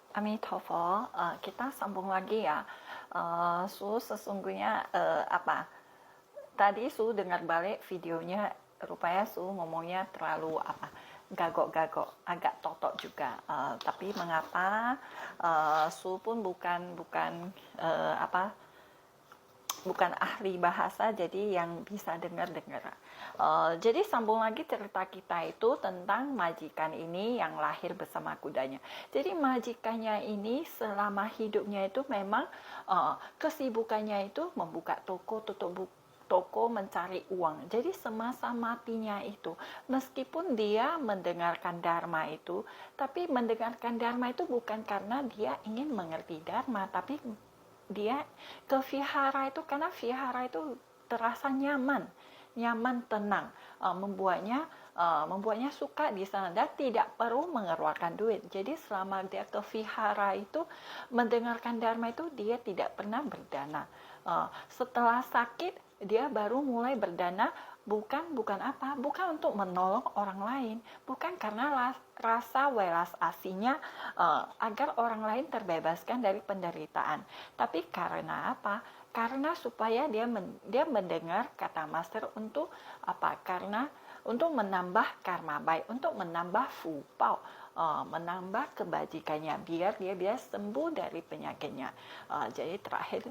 Amitabha, kita sambung lagi ya. Su sesungguhnya apa? Tadi Su dengar balik videonya, rupanya Su ngomongnya terlalu apa? Gagok-gagok, agak totok juga. Tapi mengapa Su pun bukan apa? Bukan ahli bahasa, jadi yang bisa dengar-dengar. Jadi sambung lagi cerita kita itu tentang majikan ini yang lahir bersama kudanya. Jadi majikannya ini selama hidupnya itu memang kesibukannya itu membuka toko, tutup toko, mencari uang. Jadi semasa matinya itu, meskipun dia mendengarkan dharma itu, tapi mendengarkan dharma itu bukan karena dia ingin mengerti dharma, tapi dia ke vihara itu karena vihara itu terasa nyaman, tenang, membuatnya suka di sana dan tidak perlu mengeluarkan duit. Jadi selama dia ke vihara itu mendengarkan dharma itu dia tidak pernah berdana. Setelah sakit dia baru mulai berdana, bukan untuk menolong orang lain, bukan karena rasa welas asinya agar orang lain terbebaskan dari penderitaan, tapi karena apa? Karena supaya dia mendengar kata master untuk apa? Karena untuk menambah karma baik, untuk menambah fupao, menambah kebajikannya, biar dia sembuh dari penyakitnya. Jadi terakhir,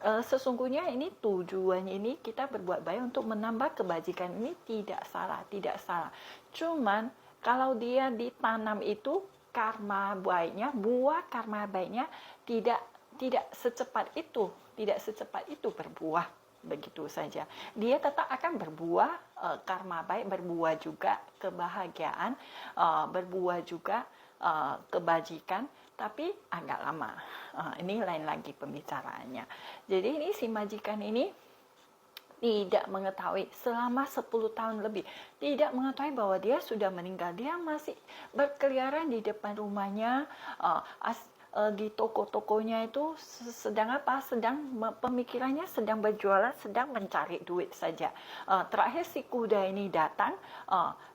sesungguhnya ini tujuannya ini kita berbuat baik untuk menambah kebajikan, ini tidak salah. Cuman kalau dia ditanam itu karma baiknya, buah karma baiknya tidak secepat itu berbuah begitu saja. Dia tetap akan berbuah karma baik, berbuah juga kebahagiaan, berbuah juga kebajikan, tapi agak lama. Ini lain lagi pembicaraannya. Jadi ini si majikan ini tidak mengetahui selama 10 tahun lebih, tidak mengetahui bahwa dia sudah meninggal. Dia masih berkeliaran di depan rumahnya, di toko-tokonya itu sedang apa? Pemikirannya sedang berjualan, sedang mencari duit saja. Terakhir si kuda ini datang,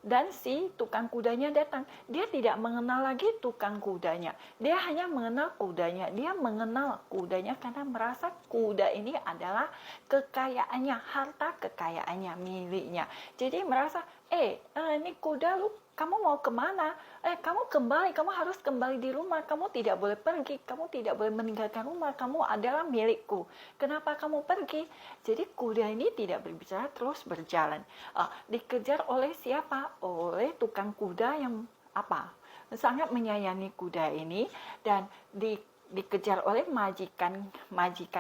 dan si tukang kudanya datang. Dia tidak mengenal lagi tukang kudanya. Dia hanya mengenal kudanya. Dia mengenal kudanya karena merasa kuda ini adalah kekayaannya, harta kekayaannya, miliknya. Jadi merasa, ini kuda lu, kamu mau kemana? Kamu harus kembali di rumah. Kamu tidak boleh pergi. Kamu tidak boleh meninggalkan rumah. Kamu adalah milikku. Kenapa kamu pergi? Jadi kuda ini tidak berbicara, terus berjalan. Dikejar oleh siapa? Oleh tukang kuda yang apa? Sangat menyayangi kuda ini, dan dikejar oleh majikan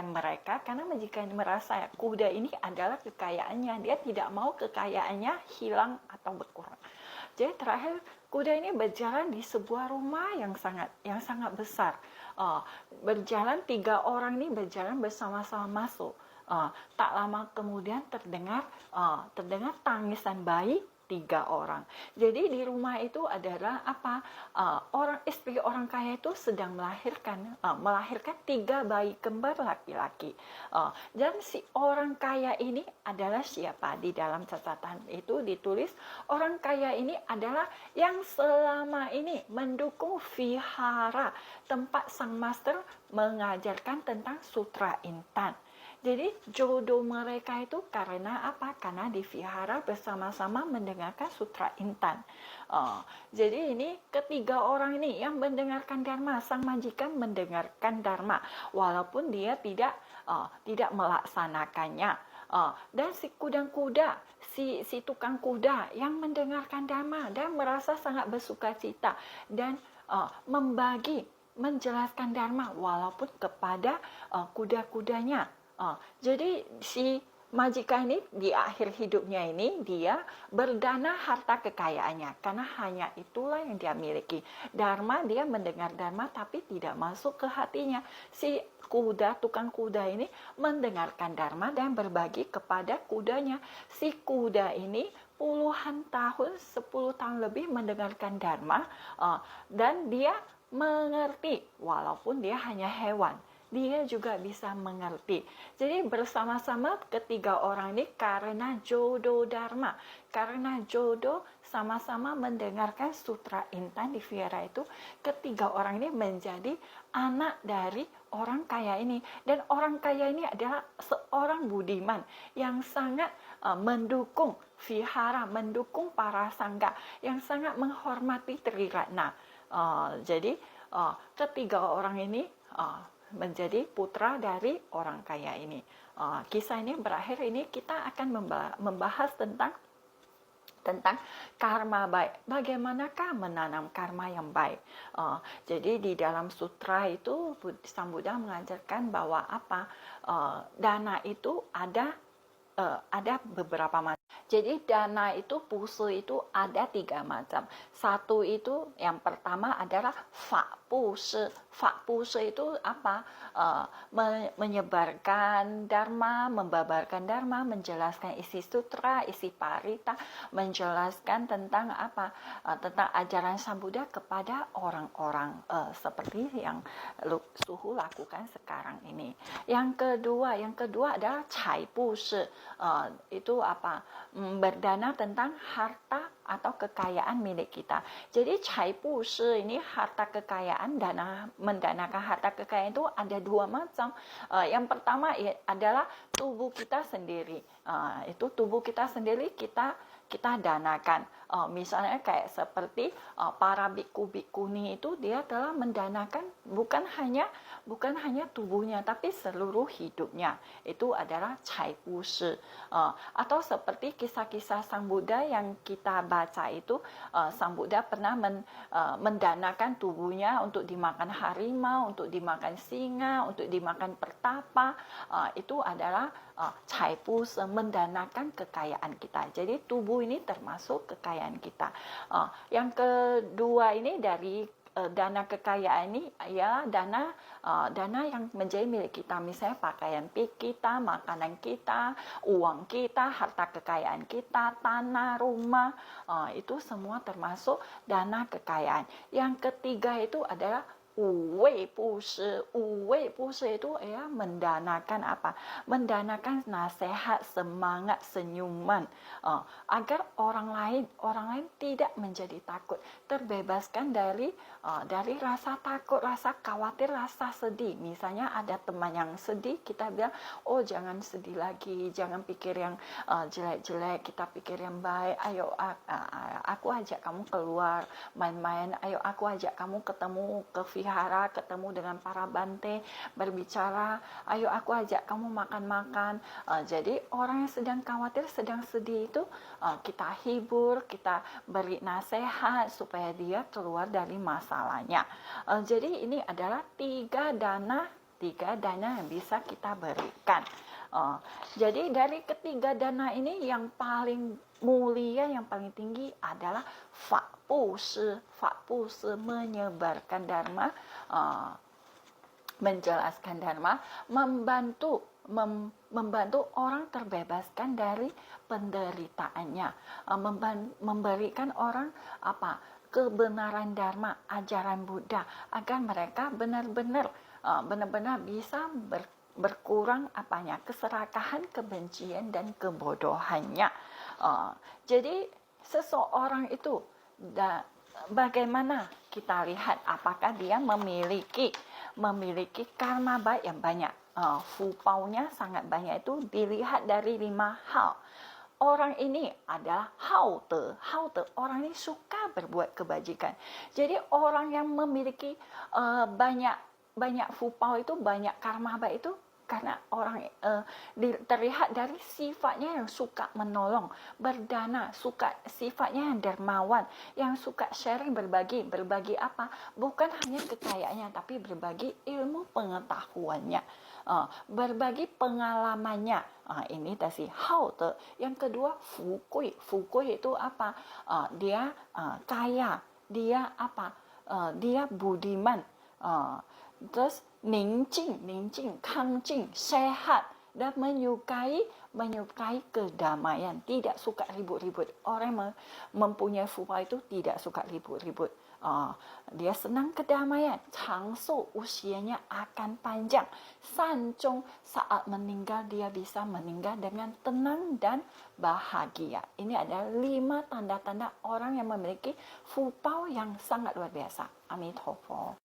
mereka, karena majikan merasa kuda ini adalah kekayaannya. Dia tidak mau kekayaannya hilang atau berkurang. Jadi terakhir kuda ini berjalan di sebuah rumah yang sangat besar. Berjalan, 3 orang ini berjalan bersama-sama masuk. Tak lama kemudian terdengar tangisan bayi 3 orang. Jadi di rumah itu adalah apa? Istri orang kaya itu sedang melahirkan 3 bayi kembar laki-laki. Dan si orang kaya ini adalah siapa? Di dalam catatan itu ditulis orang kaya ini adalah yang selama ini mendukung vihara, tempat sang master mengajarkan tentang sutra intan. Jadi jodoh mereka itu karena apa? Karena di vihara bersama-sama mendengarkan sutra intan. Jadi ini ketiga orang ini yang mendengarkan dharma, sang majikan mendengarkan dharma, walaupun dia tidak melaksanakannya. Dan si kuda, si tukang kuda yang mendengarkan dharma dan merasa sangat bersukacita dan menjelaskan dharma walaupun kepada kuda-kudanya. Jadi si majikan ini di akhir hidupnya ini dia berdana harta kekayaannya karena hanya itulah yang dia miliki. Dharma, dia mendengar dharma tapi tidak masuk ke hatinya. Si tukang kuda ini mendengarkan dharma dan berbagi kepada kudanya. Si kuda ini puluhan tahun, 10 tahun lebih mendengarkan dharma, dan dia mengerti walaupun dia hanya hewan. Dia juga bisa mengerti. Jadi bersama-sama ketiga orang ini karena jodoh dharma, karena jodoh sama-sama mendengarkan sutra Intan di Vihara itu, ketiga orang ini menjadi anak dari orang kaya ini. Dan orang kaya ini adalah seorang budiman yang sangat mendukung Vihara, mendukung para sangga, yang sangat menghormati Triratna. Jadi ketiga orang ini menjadi putra dari orang kaya ini. Kisah ini berakhir, ini kita akan membahas tentang karma baik. Bagaimanakah menanam karma yang baik? Jadi di dalam sutra itu Sang Buddha mengajarkan bahwa dana itu ada beberapa macam. Jadi dana itu, pusu itu ada 3 macam. Satu itu, yang pertama adalah fa pusu. Fa pusu itu apa? Menyebarkan dharma, membabarkan dharma, menjelaskan isi sutra, isi parita, menjelaskan tentang tentang ajaran Sang Buddha kepada orang-orang seperti yang Suhu lakukan sekarang ini. Yang kedua adalah cai pusu. Itu berdana tentang harta atau kekayaan milik kita. Jadi cai pushi ini harta kekayaan, mendanakan harta kekayaan itu ada 2 macam. Yang pertama adalah tubuh kita sendiri. Itu tubuh kita sendiri kita danakan. Misalnya kayak seperti para biku-bikuni itu, dia telah mendanakan bukan hanya tubuhnya tapi seluruh hidupnya. Itu adalah cai pushi. Atau seperti kisah-kisah Sang Buddha yang kita baca itu, Sang Buddha pernah mendanakan tubuhnya untuk dimakan harimau, untuk dimakan singa, untuk dimakan pertapa. Itu adalah cai pushi, mendanakan kekayaan kita. Jadi tubuh ini termasuk kekayaan kita. Yang kedua ini dari dana kekayaan ini ya dana yang menjadi milik kita, misalnya pakaian kita, makanan kita, uang kita, harta kekayaan kita, tanah, rumah, itu semua termasuk dana kekayaan. Yang ketiga itu adalah uwei pushi. Uwei pushi itu ya mendanakan mendanakan nasihat, semangat, senyuman, agar orang lain tidak menjadi takut, terbebaskan dari rasa takut, rasa khawatir, rasa sedih. Misalnya ada teman yang sedih, kita bilang, oh jangan sedih lagi, jangan pikir yang jelek-jelek, kita pikir yang baik. Ayo aku ajak kamu keluar main-main, ayo aku ajak kamu ketemu ke vihara, ketemu dengan para bante, berbicara, ayo aku ajak kamu makan-makan. Jadi orang yang sedang khawatir, sedang sedih itu kita hibur, kita beri nasihat supaya dia keluar dari masalahnya. Jadi ini adalah 3 dana yang bisa kita berikan. Jadi dari ketiga dana ini yang paling mulia, yang paling tinggi adalah fa pushi. Fa pushi menyebarkan dharma, menjelaskan dharma, membantu orang terbebaskan dari penderitaannya, memberikan orang kebenaran dharma, ajaran Buddha, agar mereka benar-benar bisa berkurang keserakahan, kebencian dan kebodohannya. Jadi seseorang itu bagaimana kita lihat apakah dia memiliki karma baik yang banyak. Fupaunya sangat banyak, itu dilihat dari 5 hal. Orang ini adalah haute, orang ini suka berbuat kebajikan. Jadi orang yang memiliki banyak fupau itu, banyak karma baik itu, karena orang terlihat dari sifatnya yang suka menolong, berdana, sifatnya yang dermawan, yang suka sharing, berbagi apa? Bukan hanya kekayaannya, tapi berbagi ilmu pengetahuannya, berbagi pengalamannya. Ini tadi haute. Yang kedua fukui. Fukui itu apa? Dia kaya, dia dia budiman. Terus ningjing, kangjing, sehat, dan menyukai kedamaian, tidak suka ribut-ribut. Orang yang mempunyai fupa itu tidak suka ribut-ribut. dia senang kedamaian, changsu, usianya akan panjang. Sanjong, saat meninggal dia bisa meninggal dengan tenang dan bahagia. Ini adalah 5 tanda-tanda orang yang memiliki fupao yang sangat luar biasa. Amitofo.